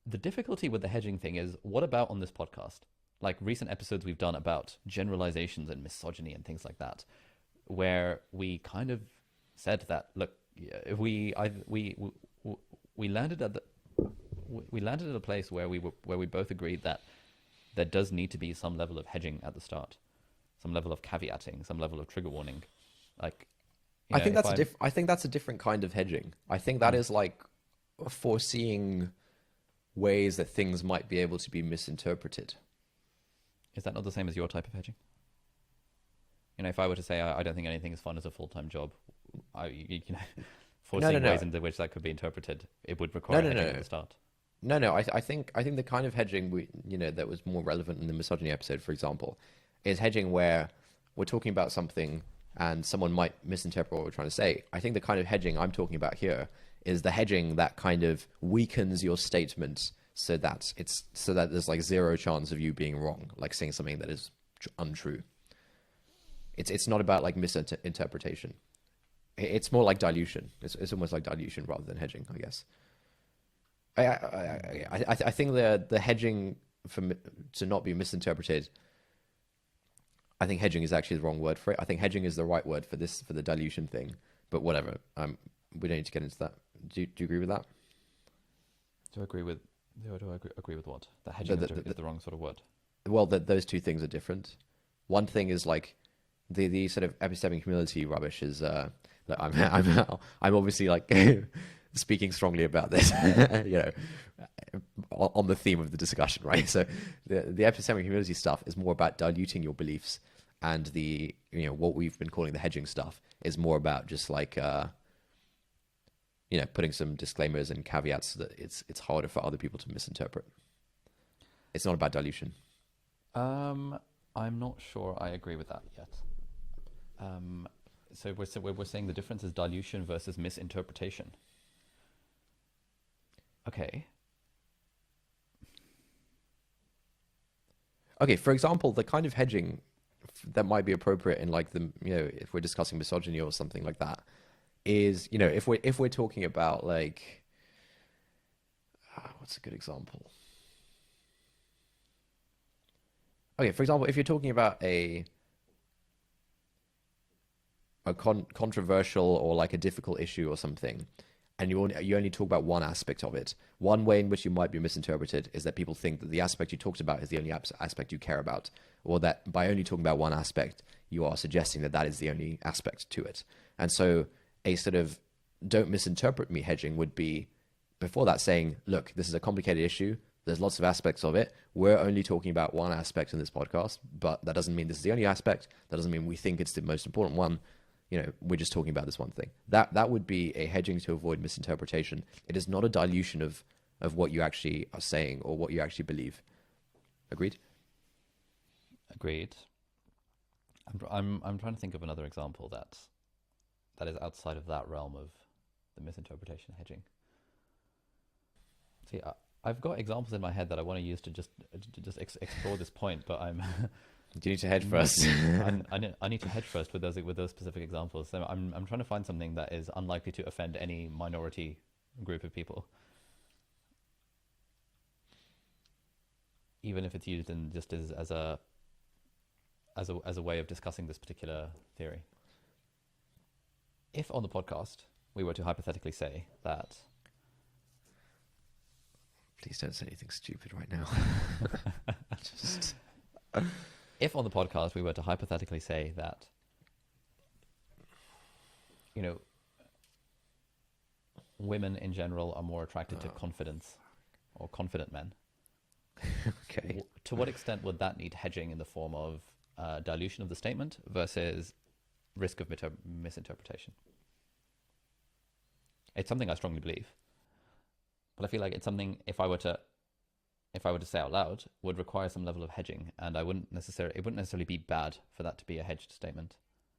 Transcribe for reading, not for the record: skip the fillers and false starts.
The difficulty with the hedging thing is, what about on this podcast? Like recent episodes we've done about generalizations and misogyny and things like that, where we kind of said that, look, we landed at the we landed at a place where we both agreed that there does need to be some level of hedging at the start, some level of caveating, some level of trigger warning. Like, I think if that's I'm I think that's a different kind of hedging. I think that mm, is like foreseeing ways that things might be able to be misinterpreted. is that not the same as your type of hedging? If I were to say I don't think anything is fun as a full-time job, No, no, foreseeing no, ways into which that could be interpreted, it would no, require no, hedging at no, the start. no, no. I think the kind of hedging that was more relevant in the misogyny episode, for example, is hedging where we're talking about something and someone might misinterpret what we're trying to say. I think the kind of hedging I'm talking about here is the hedging that kind of weakens your statement so that there's like zero chance of you being wrong, like saying something that is untrue. It's not about like misinterpretation. It's more like dilution. It's almost like dilution rather than hedging, I guess. I think the hedging to not be misinterpreted. I think hedging is actually the wrong word for it. I think hedging is the right word for this, for the dilution thing. But whatever. We don't need to get into that. Do you agree with that? Do I agree with? Do I agree with what? That The, hedging the, is the, the wrong sort of word. well, those two things are different. One thing is like the sort of epistemic humility rubbish is that I'm obviously like speaking strongly about this, you know, on the theme of the discussion, right? So the epistemic humility stuff is more about diluting your beliefs, and the what we've been calling the hedging stuff is more about just like putting some disclaimers and caveats so that it's harder for other people to misinterpret. It's not about dilution. I'm not sure I agree with that yet. Um, so we're saying the difference is dilution versus misinterpretation. Okay. Okay, for example, the kind of hedging that might be appropriate in like if we're discussing misogyny or something like that is if we're talking about like what's a good example? Okay, for example, if you're talking about a controversial or like a difficult issue or something, and you only talk about one aspect of it. One way in which you might be misinterpreted is that people think that the aspect you talked about is the only aspect you care about, or that by only talking about one aspect, you are suggesting that that is the only aspect to it. And so a sort of don't misinterpret me hedging would be before that saying, look, this is a complicated issue. There's lots of aspects of it. We're only talking about one aspect in this podcast, but that doesn't mean this is the only aspect. That doesn't mean we think it's the most important one. We're just talking about this one thing. That would be a hedging to avoid misinterpretation. It is not a dilution of what you actually are saying or what you actually believe. Agreed? Agreed. I'm trying to think of another example that is outside of that realm of the misinterpretation hedging. See, I've got examples in my head that I want to use to just explore this point, but I'm Do you need to hedge first? I need to hedge first with those specific examples. So I'm trying to find something that is unlikely to offend any minority group of people, even if it's used in just as a way of discussing this particular theory. If on the podcast we were to hypothetically say that, Please don't say anything stupid right now. Just if on the podcast we were to hypothetically say that, women in general are more attracted to confidence or confident men, okay. to what extent would that need hedging in the form of dilution of the statement versus risk of misinterpretation? It's something I strongly believe, but I feel like it's something if I were to say out loud would require some level of hedging, and it wouldn't necessarily be bad for that to be a hedged statement.